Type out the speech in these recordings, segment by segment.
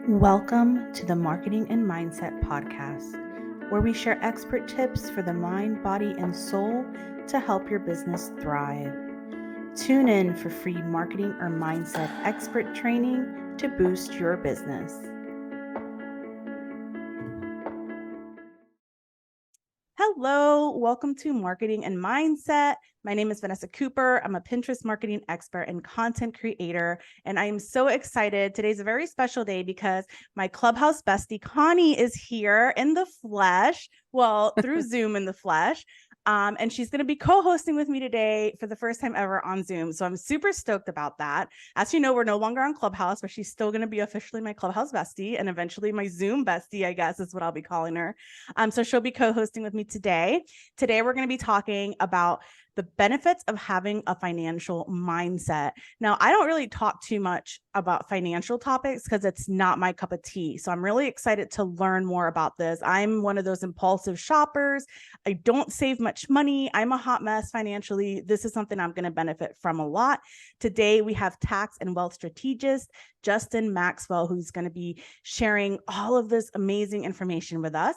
Welcome to the Marketing and Mindset Podcast, where we share expert tips for the mind, body, and soul to help your business thrive. Tune in for free marketing or mindset expert training to boost your business. Hello, welcome to Marketing and Mindset. My name is Vanessa Cooper. I'm a Pinterest marketing expert and content creator, and I am so excited. Today's a very special day because my Clubhouse bestie, Connie, is here in the flesh, well, through Zoom in the flesh. And she's going to be co-hosting with me today for the first time ever on Zoom. So I'm super stoked about that. As you know, we're no longer on Clubhouse, but she's still going to be officially my Clubhouse bestie and eventually my Zoom bestie, I guess is what I'll be calling her. So she'll be co-hosting with me today. Today, we're going to be talking about the benefits of having a financial mindset. Now, I don't really talk too much about financial topics because it's not my cup of tea. So I'm really excited to learn more about this. I'm one of those impulsive shoppers. I don't save much money. I'm a hot mess financially. This is something I'm going to benefit from a lot. Today, we have tax and wealth strategist Justin Maxwell, who's going to be sharing all of this amazing information with us.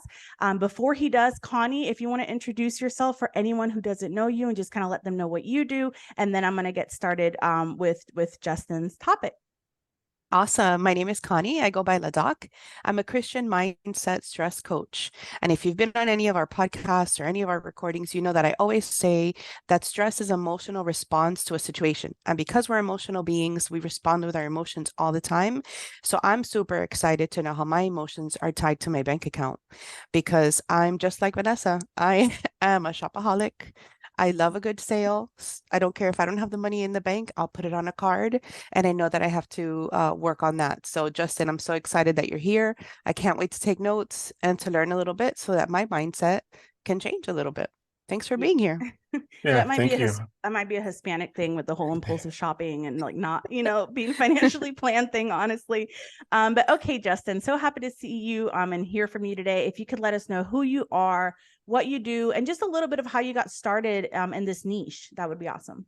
Before he does, Connie, if you want to introduce yourself for anyone who doesn't know you and just kind of let them know what you do, and then I'm going to get started with Justin's topic. Awesome. My name is Connie. I go by Ladoc. I'm a Christian mindset stress coach. And if you've been on any of our podcasts or any of our recordings, you know that I always say that stress is emotional response to a situation. And because we're emotional beings, we respond with our emotions all the time. So I'm super excited to know how my emotions are tied to my bank account because I'm just like Vanessa. I am a shopaholic. I love a good sale. I don't care if I don't have the money in the bank, I'll put it on a card. And I know that I have to work on that. So, Justin, I'm so excited that you're here. I can't wait to take notes and to learn a little bit so that my mindset can change a little bit. Thanks for being here. Yeah, it might be a Hispanic thing with the whole impulsive shopping and like not, being financially planned thing, honestly. But okay, Justin, so happy to see you and hear from you today. If you could let us know who you are, what you do, and just a little bit of how you got started in this niche, that would be awesome.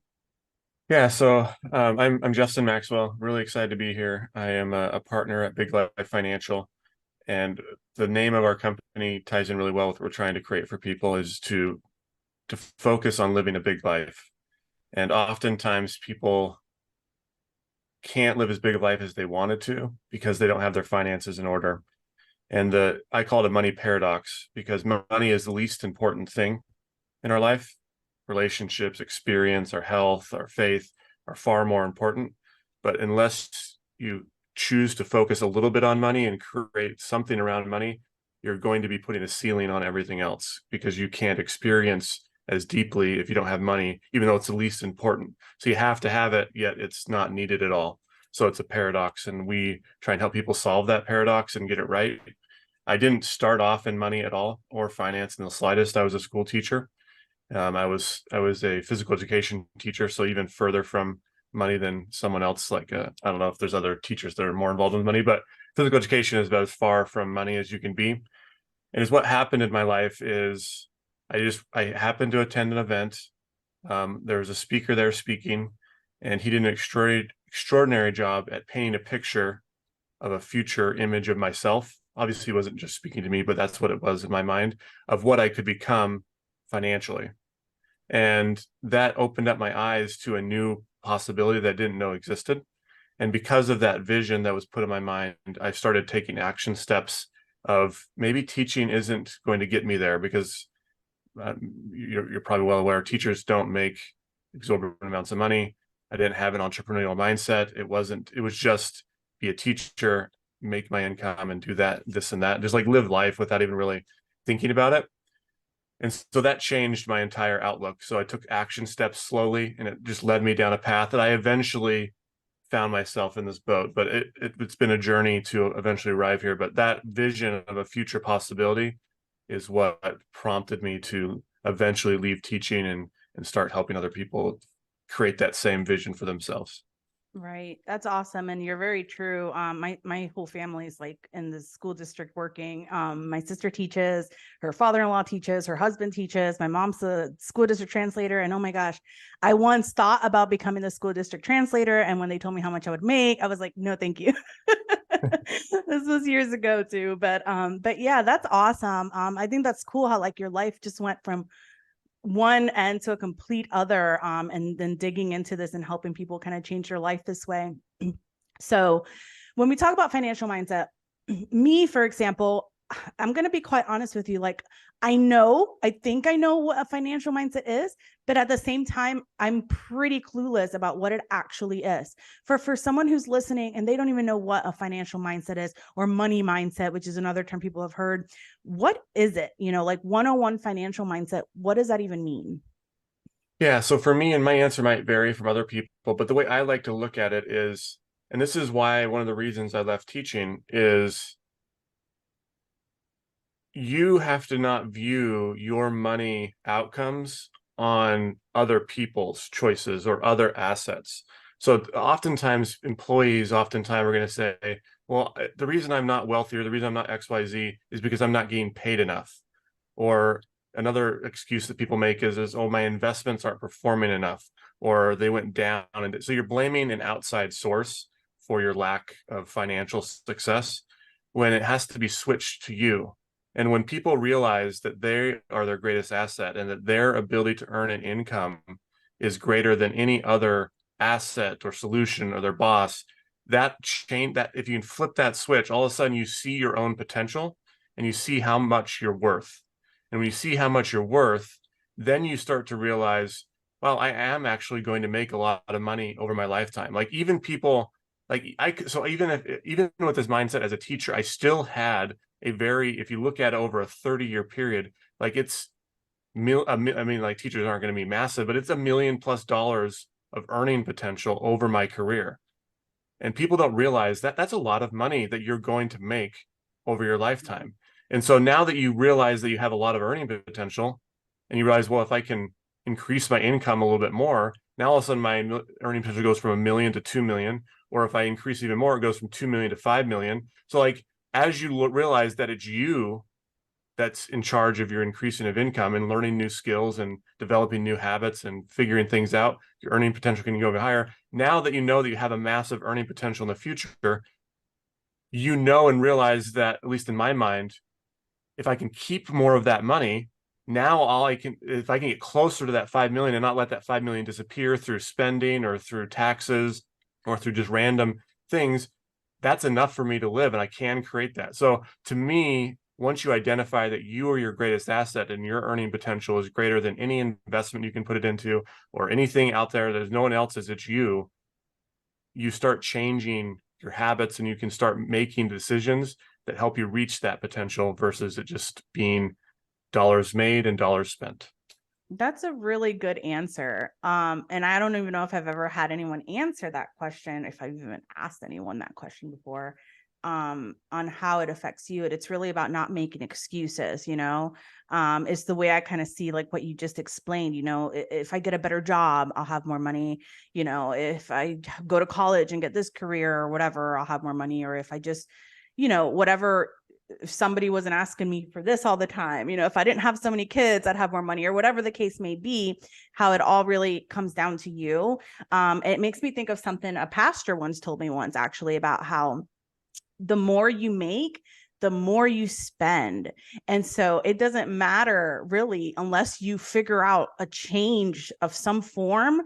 Yeah, so I'm Justin Maxwell. Really excited to be here. I am a partner at Big Life Financial, and the name of our company ties in really well with what we're trying to create for people is to focus on living a big life. And oftentimes people can't live as big of life as they wanted to because they don't have their finances in order. And I call it a money paradox because money is the least important thing in our life. Relationships, experience, our health, our faith are far more important. But unless you choose to focus a little bit on money and create something around money, you're going to be putting a ceiling on everything else because you can't experience as deeply if you don't have money, even though it's the least important. So you have to have it, yet it's not needed at all. So it's a paradox, and we try and help people solve that paradox and get it right. I didn't start off in money at all or finance in the slightest. I was a school teacher. I was a physical education teacher, so even further from money than someone else. Like I don't know if there's other teachers that are more involved with money, but physical education is about as far from money as you can be. And is what happened in my life is I happened to attend an event. There was a speaker there speaking, and he did an extraordinary job at painting a picture of a future image of myself. Obviously, he wasn't just speaking to me, but that's what it was in my mind of what I could become financially. And that opened up my eyes to a new possibility that I didn't know existed. And because of that vision that was put in my mind, I started taking action steps of maybe teaching isn't going to get me there because you're probably well aware teachers don't make exorbitant amounts of money. I didn't have an entrepreneurial mindset. It was just be a teacher, make my income and do that, this and that, just like live life without even really thinking about it. And so that changed my entire outlook. So I took action steps slowly, and it just led me down a path that I eventually found myself in this boat. But it's been a journey to eventually arrive here. But that vision of a future possibility is what prompted me to eventually leave teaching and start helping other people create that same vision for themselves. Right. That's awesome. And you're very true. My whole family is like in the school district working. My sister teaches, her father-in-law teaches, her husband teaches, my mom's a school district translator. And oh my gosh, I once thought about becoming the school district translator. And when they told me how much I would make, I was like, no, thank you. This was years ago too, but yeah, that's awesome. I think that's cool how like your life just went from one end to a complete other, and then digging into this and helping people kind of change their life this way. So when we talk about financial mindset, me, for example, I'm going to be quite honest with you. Like, I think I know what a financial mindset is, but at the same time, I'm pretty clueless about what it actually is. For someone who's listening and they don't even know what a financial mindset is, or money mindset, which is another term people have heard, what is it? Like 101 financial mindset, what does that even mean? Yeah, so for me, and my answer might vary from other people, but the way I like to look at it is, and this is why one of the reasons I left teaching is you have to not view your money outcomes on other people's choices or other assets. So oftentimes employees are going to say, well, the reason I'm not wealthier, the reason I'm not XYZ is because I'm not getting paid enough. Or another excuse that people make is, oh, my investments aren't performing enough, or they went down. And so you're blaming an outside source for your lack of financial success when it has to be switched to you. And when people realize that they are their greatest asset and that their ability to earn an income is greater than any other asset or solution or their boss, that change, that if you can flip that switch, all of a sudden you see your own potential and you see how much you're worth. And when you see how much you're worth, then you start to realize, well, I am actually going to make a lot of money over my lifetime. Like even people like so even with this mindset as a teacher, I still had if you look at it over a 30-year period, like I mean, like teachers aren't going to be massive, but it's $1 million+ of earning potential over my career. And people don't realize that that's a lot of money that you're going to make over your lifetime. And so now that you realize that you have a lot of earning potential and you realize, well, if I can increase my income a little bit more, now all of a sudden my earning potential goes from $1 million to 2 million. Or if I increase even more, it goes from 2 million to 5 million. So like, as you realize that it's you that's in charge of your increasing of income and learning new skills and developing new habits and figuring things out, your earning potential can go higher. Now that you have a massive earning potential in the future, and realize that, at least in my mind, if I can keep more of that money, now if I can get closer to that 5 million and not let that 5 million disappear through spending or through taxes or through just random things, that's enough for me to live, and I can create that. So to me, once you identify that you are your greatest asset and your earning potential is greater than any investment you can put it into or anything out there, there's no one else's, it's you start changing your habits and you can start making decisions that help you reach that potential versus it just being dollars made and dollars spent. That's a really good answer. And I don't even know if I've ever had anyone answer that question, if I've even asked anyone that question before, on how it affects you. It's really about not making excuses, it's the way I kind of see like what you just explained, if I get a better job, I'll have more money. If I go to college and get this career or whatever, I'll have more money. Or if I just, whatever, if somebody wasn't asking me for this all the time, if I didn't have so many kids, I'd have more money, or whatever the case may be, how it all really comes down to you. It makes me think of something a pastor once told me once, actually, about how the more you make, the more you spend. And so it doesn't matter really, unless you figure out a change of some form,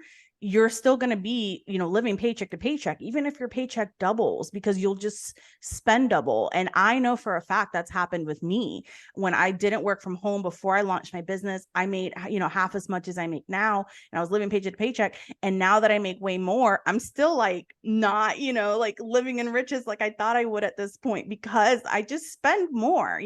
you're still going to be, living paycheck to paycheck, even if your paycheck doubles, because you'll just spend double. And I know for a fact that's happened with me. When I didn't work from home before I launched my business, I made, half as much as I make now. And I was living paycheck to paycheck. And now that I make way more, I'm still like not, like living in riches like I thought I would at this point, because I just spend more,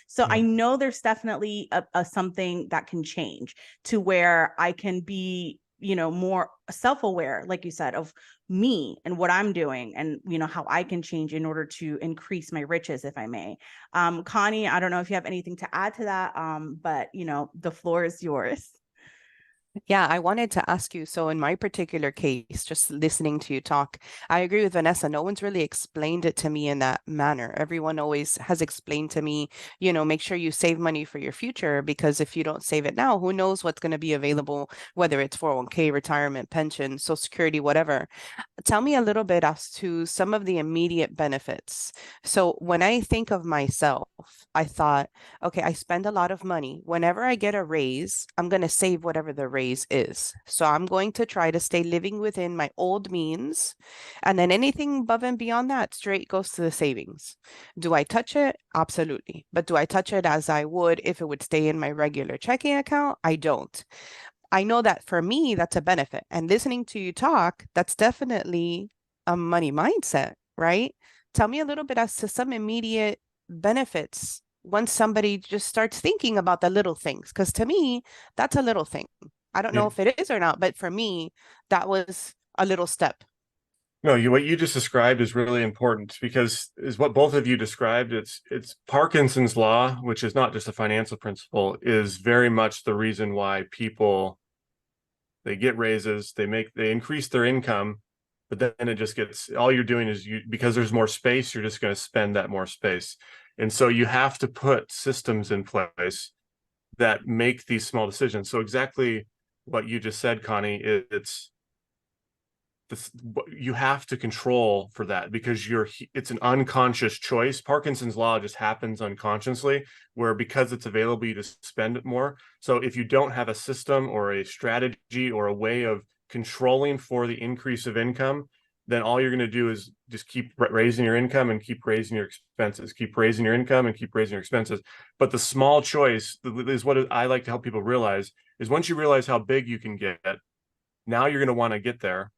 So I know there's definitely a something that can change to where I can be, more self-aware, like you said, of me and what I'm doing and, how I can change in order to increase my riches, if I may. Connie, I don't know if you have anything to add to that, but, the floor is yours. Yeah, I wanted to ask you. So, in my particular case, just listening to you talk, I agree with Vanessa. No one's really explained it to me in that manner. Everyone always has explained to me, make sure you save money for your future, because if you don't save it now, who knows what's going to be available, whether it's 401k, retirement, pension, Social Security, whatever. Tell me a little bit as to some of the immediate benefits. So when I think of myself, I thought, okay, I spend a lot of money. Whenever I get a raise, I'm going to save whatever the raise is. So I'm going to try to stay living within my old means. And then anything above and beyond that straight goes to the savings. Do I touch it? Absolutely. But do I touch it as I would if it would stay in my regular checking account? I don't. I know that for me, that's a benefit. And listening to you talk, that's definitely a money mindset, right? Tell me a little bit as to some immediate benefits once somebody just starts thinking about the little things. Because to me, that's a little thing. I don't know Yeah. if it is or not, but for me, that was a little step. No, what you just described is really important because is what both of you described. It's Parkinson's law, which is not just a financial principle, is very much the reason why people they get raises, they increase their income, but then it just gets all you're doing is because there's more space, you're just going to spend that more space. And so you have to put systems in place that make these small decisions. So exactly what you just said, Connie, it's this, you have to control for that because it's an unconscious choice. Parkinson's law just happens unconsciously, where because it's available, you just spend it more. So if you don't have a system or a strategy or a way of controlling for the increase of income, then all you're going to do is just keep raising your income and keep raising your expenses, keep raising your income and keep raising your expenses. But the small choice is what I like to help people realize is once you realize how big you can get, now you're going to want to get there.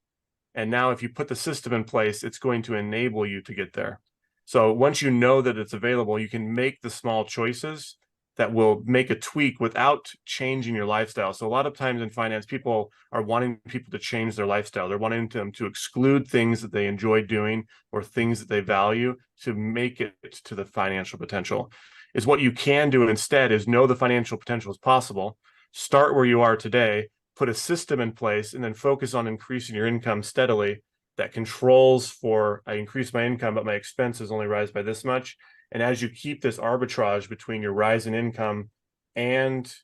And now if you put the system in place, it's going to enable you to get there. So once you know that it's available, you can make the small choices that will make a tweak without changing your lifestyle. So a lot of times in finance, people are wanting people to change their lifestyle. They're wanting them to exclude things that they enjoy doing or things that they value to make it to the financial potential. Is what you can do instead is know the financial potential is possible. Start where you are today, put a system in place, and then focus on increasing your income steadily that controls for I increase my income, but my expenses only rise by this much. And as you keep this arbitrage between your rise in income and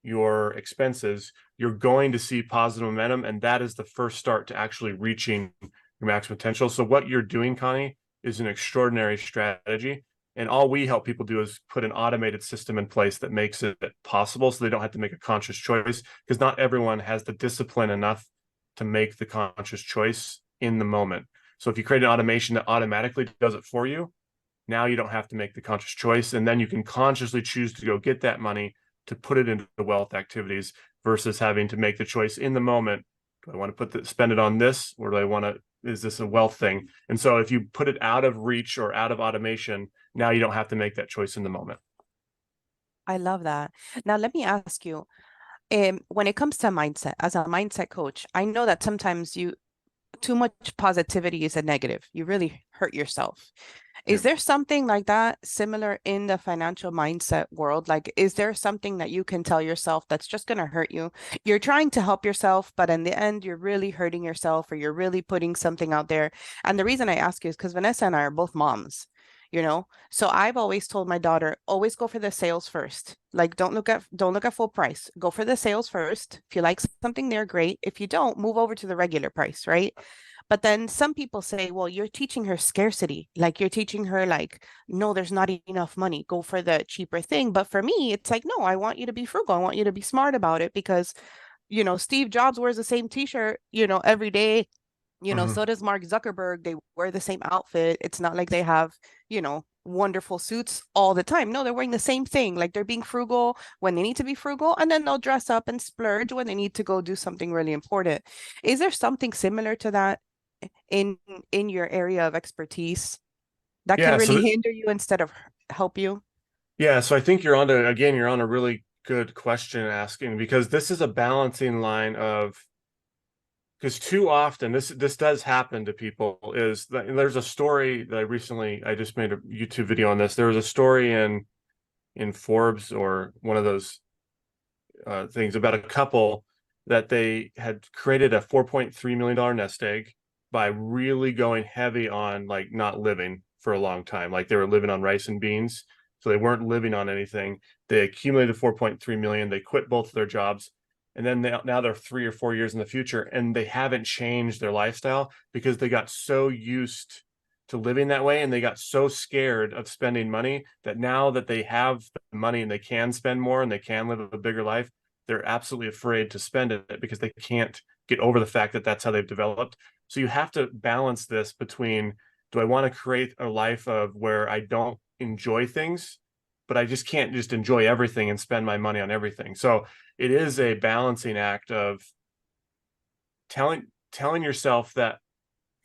your expenses, you're going to see positive momentum. And that is the first start to actually reaching your max potential. So what you're doing, Connie, is an extraordinary strategy. And all we help people do is put an automated system in place that makes it possible so they don't have to make a conscious choice, because not everyone has the discipline enough to make the conscious choice in the moment. So if you create an automation that automatically does it for you, now you don't have to make the conscious choice. And then you can consciously choose to go get that money to put it into the wealth activities versus having to make the choice in the moment. Do I want to spend it on this, or do I want to, is this a wealth thing? And so if you put it out of reach or out of automation, now you don't have to make that choice in the moment. I love that. Now, let me ask you, when it comes to mindset, as a mindset coach, I know that sometimes too much positivity is a negative. You really hurt yourself. Yeah. Is there something like that similar in the financial mindset world? Like, is there something that you can tell yourself that's just going to hurt you? You're trying to help yourself, but in the end, you're really hurting yourself, or you're really putting something out there. And the reason I ask you is because Vanessa and I are both moms, you know? So I've always told my daughter, always go for the sales first. Like, don't look at full price. Go for the sales first. If you like something there, great. If you don't, move over to the regular price, right? But then some people say, well, you're teaching her scarcity. Like, you're teaching her, like, no, there's not enough money. Go for the cheaper thing. But for me, it's like, no, I want you to be frugal. I want you to be smart about it, because, Steve Jobs wears the same t-shirt, every day. Mhm. So does Mark Zuckerberg. They wear the same outfit. It's not like they have, wonderful suits all the time. No, they're wearing the same thing. Like, they're being frugal when they need to be frugal, and then they'll dress up and splurge when they need to go do something really important. Is there something similar to that in your area of expertise that can Yeah. really hinder you instead of help you? So I think you're on a really good question asking, because this is a balancing line of, because too often this does happen to people. Is that there's a story that I just made a YouTube video on this. There was a story in Forbes or one of those things about a couple that they had created a $4.3 million nest egg by really going heavy on like not living for a long time. Like they were living on rice and beans. So they weren't living on anything. They accumulated 4.3 million. They quit both of their jobs. And then now they're 3 or 4 years in the future and they haven't changed their lifestyle because they got so used to living that way and they got so scared of spending money that now that they have the money and they can spend more and they can live a bigger life, they're absolutely afraid to spend it because they can't get over the fact that that's how they've developed. So you have to balance this between, do I want to create a life of where I don't enjoy things, but I just can't just enjoy everything and spend my money on everything. So it is a balancing act of telling yourself that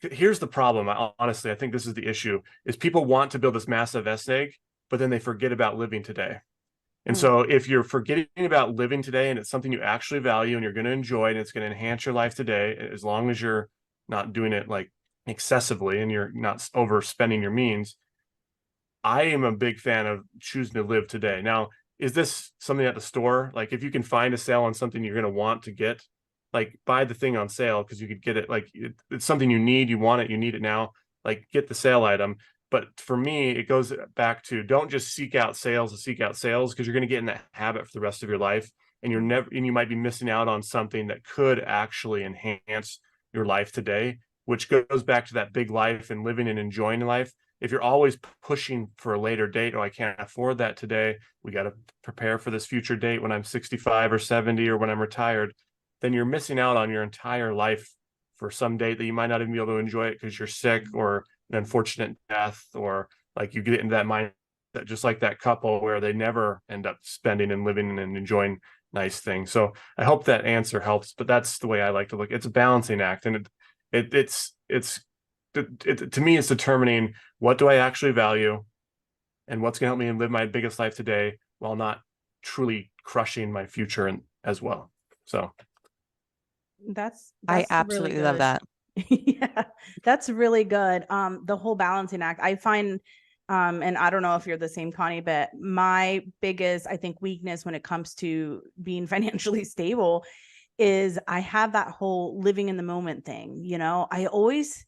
here's the problem. Honestly, I think this is the issue is people want to build this massive nest egg, but then they forget about living today. And so if you're forgetting about living today and it's something you actually value and you're going to enjoy and it's going to enhance your life today, as long as you're not doing it like excessively and you're not overspending your means, I am a big fan of choosing to live today. Now, is this something at the store? Like if you can find a sale on something you're going to want to get, like buy the thing on sale because you could get it, like it's something you need, you want it, you need it now, like get the sale item. But for me, it goes back to don't just seek out sales because you're going to get in that habit for the rest of your life. And you might be missing out on something that could actually enhance your life today, which goes back to that big life and living and enjoying life. If you're always pushing for a later date, oh, I can't afford that today, we got to prepare for this future date when I'm 65 or 70 or when I'm retired, then you're missing out on your entire life for some date that you might not even be able to enjoy it because you're sick or an unfortunate death, or like you get into that mindset, just like that couple where they never end up spending and living and enjoying nice things. So I hope that answer helps, but that's the way I like to look. It's a balancing act, and it's to me, it's determining what do I actually value and what's going to help me live my biggest life today while not truly crushing my future as well. So That's I really absolutely love good. that. Yeah, that's really good. The whole balancing act, I find, and I don't know if you're the same, Connie, but my biggest, I think, weakness when it comes to being financially stable is I have that whole living in the moment thing. You know, I always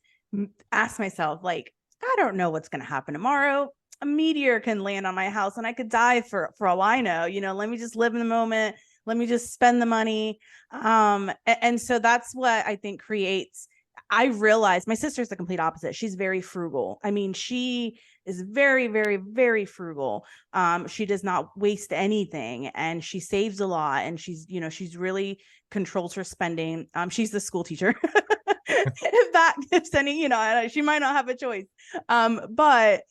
ask myself, like, I don't know what's going to happen tomorrow. A meteor can land on my house and I could die for all I know. You know, let me just live in the moment. Let me just spend the money. And so that's what I think creates. I realize my sister's the complete opposite. She's very frugal. I mean, she is very, very, very frugal. She does not waste anything and she saves a lot. And she's really controls her spending. She's the school teacher. If that gives any, she might not have a choice. But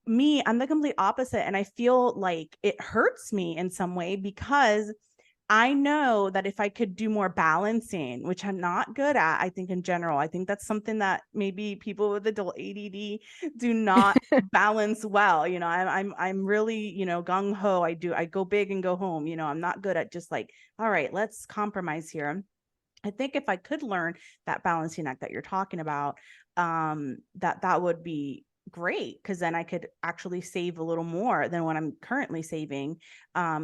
me, I'm the complete opposite. And I feel like it hurts me in some way because I know that if I could do more balancing, which I'm not good at, I think in general, I think that's something that maybe people with adult ADD do not balance well. I'm really, gung ho. I go big and go home. I'm not good at just like, all right, let's compromise here. I think if I could learn that balancing act that you're talking about, that would be great because then I could actually save a little more than what I'm currently saving.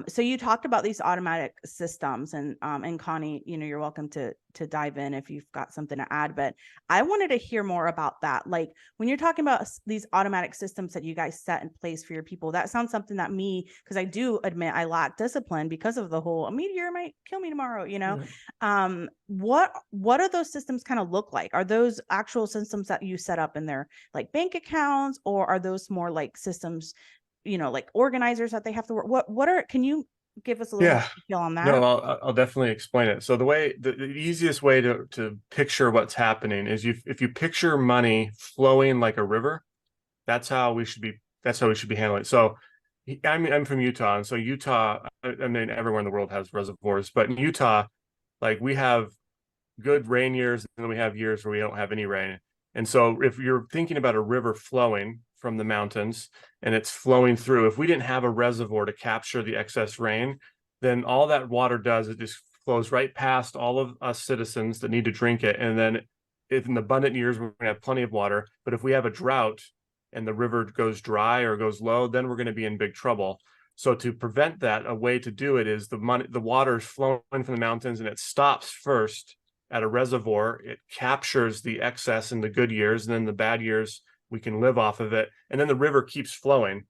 So you talked about these automatic systems and Connie, you're welcome to dive in if you've got something to add, but I wanted to hear more about that. Like when you're talking about these automatic systems that you guys set in place for your people, that sounds something that because I do admit I lack discipline because of the whole, a meteor might kill me tomorrow, Yeah. What are those systems kind of look like? Are those actual systems that you set up in their like bank accounts, or are those more like systems, like organizers that they have to work? Can you give us a little more detail on that? No, I'll definitely explain it. So the easiest way to picture what's happening is if you picture money flowing like a river, that's how we should be handling it. So I'm from Utah, and so Utah, I mean everywhere in the world has reservoirs, but in Utah, like we have good rain years, and then we have years where we don't have any rain. And so if you're thinking about a river flowing from the mountains and it's flowing through, if we didn't have a reservoir to capture the excess rain, then all that water does, it just flows right past all of us citizens that need to drink it. And then in abundant years, we're going to have plenty of water. But if we have a drought and the river goes dry or goes low, then we're going to be in big trouble. So to prevent that, a way to do it is the water is flowing from the mountains and it stops first at a reservoir. It captures the excess in the good years, and then the bad years we can live off of it. And then the river keeps flowing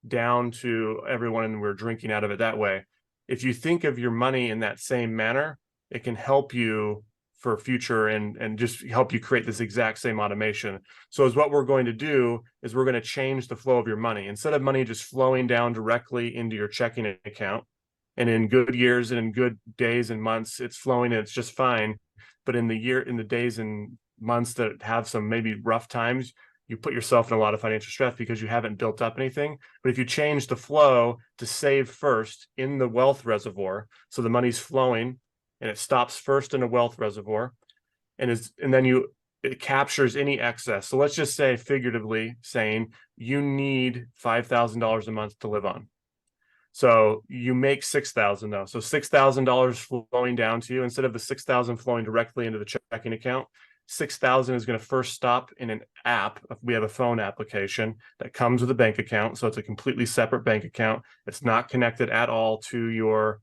down to everyone, and we're drinking out of it that way. If you think of your money in that same manner, it can help you for future and just help you create this exact same automation. So as what we're going to do is we're going to change the flow of your money. Instead of money just flowing down directly into your checking account, and in good years and in good days and months, it's flowing and it's just fine. But in the days and months that have some maybe rough times, you put yourself in a lot of financial stress because you haven't built up anything. But if you change the flow to save first in the wealth reservoir, so the money's flowing and it stops first in a wealth reservoir, and then it captures any excess. So let's just say, figuratively saying, you need $5,000 a month to live on. So you make $6,000 though. So $6,000 flowing down to you, instead of the $6,000 flowing directly into the checking account, $6,000 is going to first stop in an app. We have a phone application that comes with a bank account. So it's a completely separate bank account. It's not connected at all to your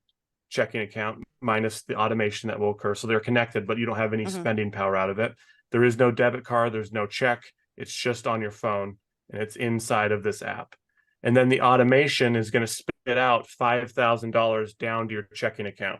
checking account, minus the automation that will occur. So they're connected, but you don't have any spending power out of it. There is no debit card. There's no check. It's just on your phone, and it's inside of this app. And then the automation is going to spit out $5,000 down to your checking account.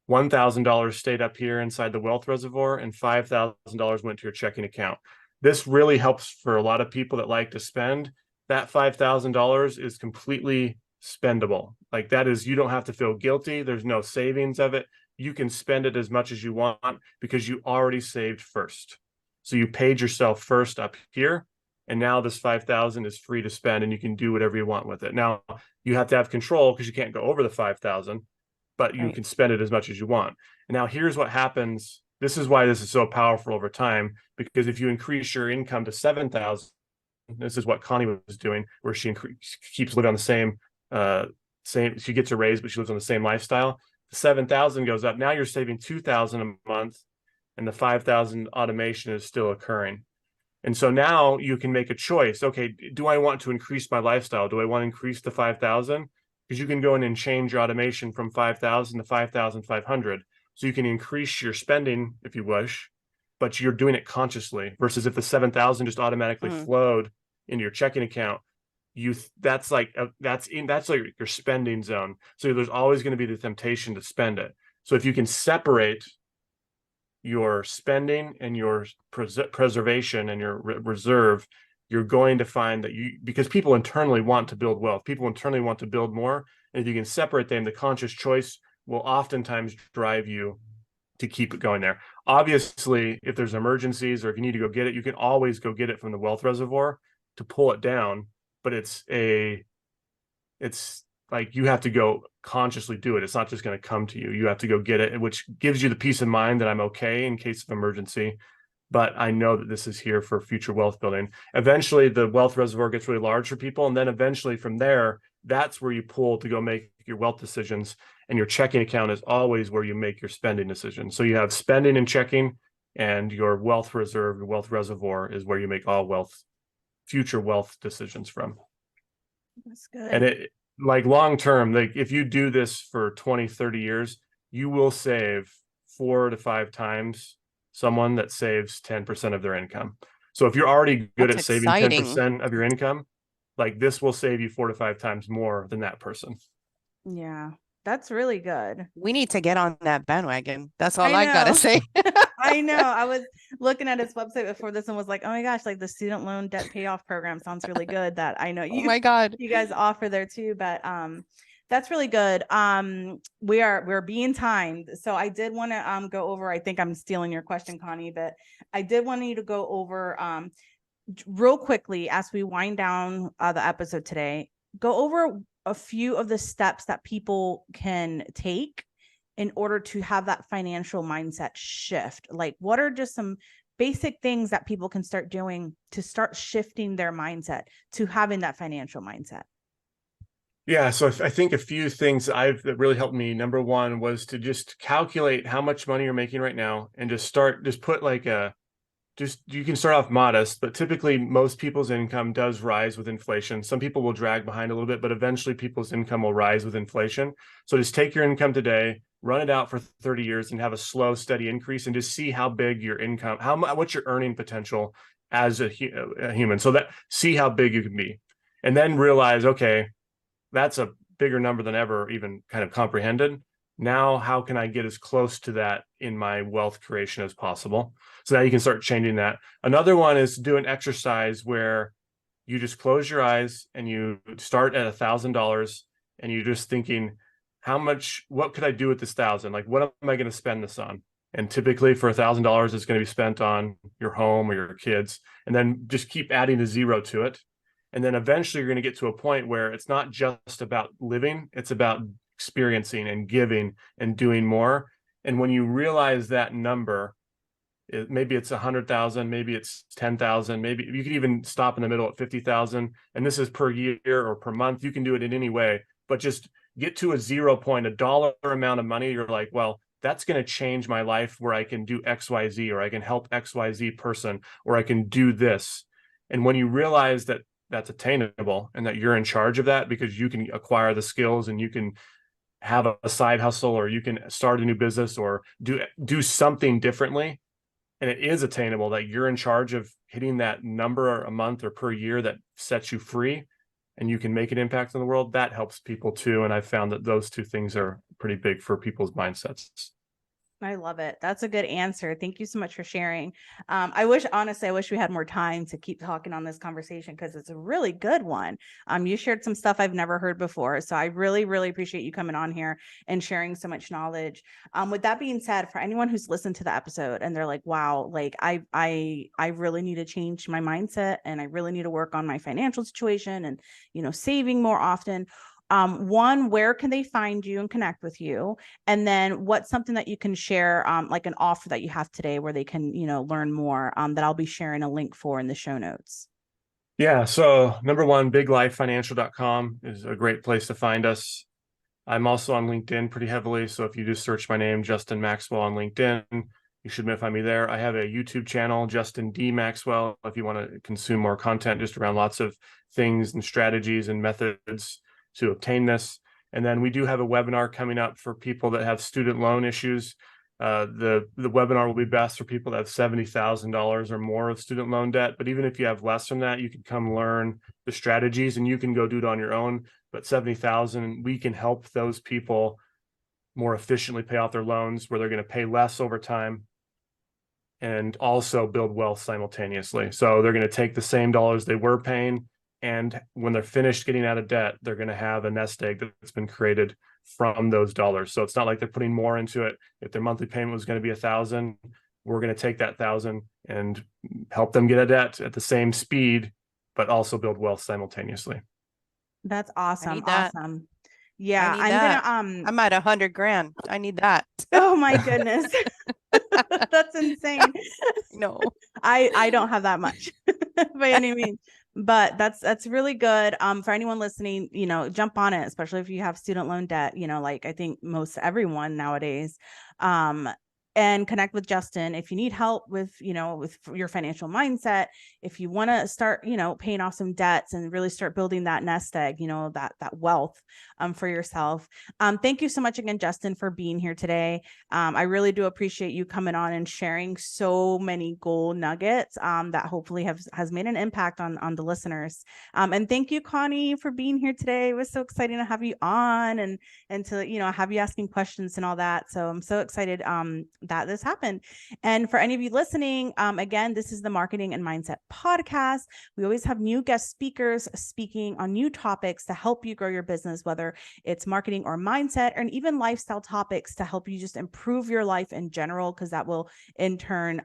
$1,000 stayed up here inside the wealth reservoir, and $5,000 went to your checking account. This really helps for a lot of people that like to spend. That $5,000 is completely spendable. Like, that is, you don't have to feel guilty. There's no savings of it. You can spend it as much as you want because you already saved first. So you paid yourself first up here, and now this $5,000 is free to spend, and you can do whatever you want with it. Now you have to have control because you can't go over the $5,000, but you can spend it as much as you want. And now here's what happens. This is why this is so powerful over time, because if you increase your income to $7,000, this is what Connie was doing, where she keeps living on the same, she gets a raise, but she lives on the same lifestyle. The $7,000 goes up. Now you're saving $2,000 a month, and the $5,000 automation is still occurring. And so now you can make a choice. Okay, do I want to increase my lifestyle? Do I want to increase the $5,000? Because you can go in and change your automation from $5,000 to $5,500. So you can increase your spending if you wish, but you're doing it consciously, versus if the $7,000 just automatically flowed into your checking account, that's like your spending zone. So there's always going to be the temptation to spend it. So if you can separate your spending and your preservation and your reserve, you're going to find that because people internally want to build wealth, people internally want to build more. And if you can separate them, the conscious choice will oftentimes drive you to keep it going there. Obviously, if there's emergencies or if you need to go get it, you can always go get it from the wealth reservoir to pull it down. But it's like, you have to go consciously do it. It's not just going to come to you. You have to go get it, which gives you the peace of mind that I'm okay in case of emergency. But I know that this is here for future wealth building. Eventually, the wealth reservoir gets really large for people. And then eventually from there, that's where you pull to go make your wealth decisions. And your checking account is always where you make your spending decisions. So you have spending and checking, and your wealth reserve, your wealth reservoir, is where you make all future wealth decisions from. That's good. And it, like, long term, like, if you do this for 20, 30 years, you will save 4 to 5 times someone that saves 10% of their income. So if you're already good at saving 10% of your income, like, this will save you 4 to 5 times more than that person. Yeah, that's really good. We need to get on that bandwagon. That's all I gotta say. I know. I was looking at his website before this and was like, oh my gosh, like the student loan debt payoff program sounds really good. That I know you, oh my God, you guys offer there too. But that's really good. We're being timed. So I did want to go over, I think I'm stealing your question, Connie, but I did want you to go over real quickly as we wind down the episode today, go over a few of the steps that people can take in order to have that financial mindset shift. Like, what are just some basic things that people can start doing to start shifting their mindset to having that financial mindset? Yeah, so I think a few things that really helped me. Number one was to just calculate how much money you're making right now, and just put like a just you can start off modest, but typically most people's income does rise with inflation. Some people will drag behind a little bit, but eventually people's income will rise with inflation. So just take your income today, run it out for 30 years and have a slow, steady increase, and just see how big your income, what's your earning potential as a human. So that see how big you can be, and then realize, okay, that's a bigger number than ever even kind of comprehended. Now, how can I get as close to that in my wealth creation as possible? So now you can start changing that. Another one is do an exercise where you just close your eyes and you start at $1,000 and you're just thinking, what could I do with this thousand? Like, what am I going to spend this on? And typically for $1,000, it's going to be spent on your home or your kids. And then just keep adding a zero to it. And then eventually you're going to get to a point where it's not just about living, it's about experiencing and giving and doing more. And when you realize that number, maybe it's 100,000, maybe it's 10,000, maybe you could even stop in the middle at 50,000. And this is per year or per month. You can do it in any way, but just get to a 0 point, a dollar amount of money. You're like, well, that's going to change my life where I can do XYZ, or I can help XYZ person, or I can do this. And when you realize that that's attainable and that you're in charge of that, because you can acquire the skills and you can have a side hustle, or you can start a new business, or do something differently, and it is attainable, that you're in charge of hitting that number a month or per year that sets you free and you can make an impact in the world, that helps people too. And I've found that those two things are pretty big for people's mindsets. I love it. That's a good answer. Thank you so much for sharing. I wish we had more time to keep talking on this conversation, because it's a really good one. You shared some stuff I've never heard before. So I really, really appreciate you coming on here and sharing so much knowledge. With that being said, for anyone who's listened to the episode and they're like, wow, like I really need to change my mindset, and I really need to work on my financial situation and, saving more often. One, where can they find you and connect with you? And then what's something that you can share, like an offer that you have today where they can, learn more, that I'll be sharing a link for in the show notes. Yeah. So number one, biglifefinancial.com is a great place to find us. I'm also on LinkedIn pretty heavily. So if you just search my name, Justin Maxwell, on LinkedIn, you should find me there. I have a YouTube channel, Justin D. Maxwell, if you want to consume more content just around lots of things and strategies and methods to obtain this. And then we do have a webinar coming up for people that have student loan issues. The webinar will be best for people that have $70,000 or more of student loan debt. But even if you have less than that, you can come learn the strategies and you can go do it on your own. But 70,000, we can help those people more efficiently pay off their loans, where they're going to pay less over time and also build wealth simultaneously. So they're going to take the same dollars they were paying, and when they're finished getting out of debt, they're going to have a nest egg that's been created from those dollars. So it's not like they're putting more into it. If their monthly payment was going to be $1,000, we're going to take that $1,000 and help them get out of debt at the same speed, but also build wealth simultaneously. That's awesome. That. Awesome. Yeah, I'm at 100 grand. I need that. Oh my goodness. That's insane. No, I don't have that much by any means, but that's really good. For anyone listening, jump on it, especially if you have student loan debt, like I think most everyone nowadays, and connect with Justin if you need help with, with your financial mindset. If you want to start, paying off some debts and really start building that nest egg, that wealth, for yourself. Thank you so much again, Justin, for being here today. I really do appreciate you coming on and sharing so many gold nuggets, that hopefully has made an impact on the listeners. And thank you, Connie, for being here today. It was so exciting to have you on and to, have you asking questions and all that. So I'm so excited, that this happened. And for any of you listening, again, this is the Marketing and Mindset Podcast. We always have new guest speakers speaking on new topics to help you grow your business, whether it's marketing or mindset, and even lifestyle topics to help you just improve your life in general, because that will in turn,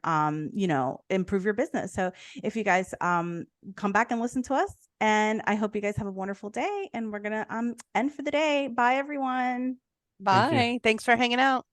improve your business. So if you guys come back and listen to us, and I hope you guys have a wonderful day, and we're going to end for the day. Bye, everyone. bye. Thanks for hanging out.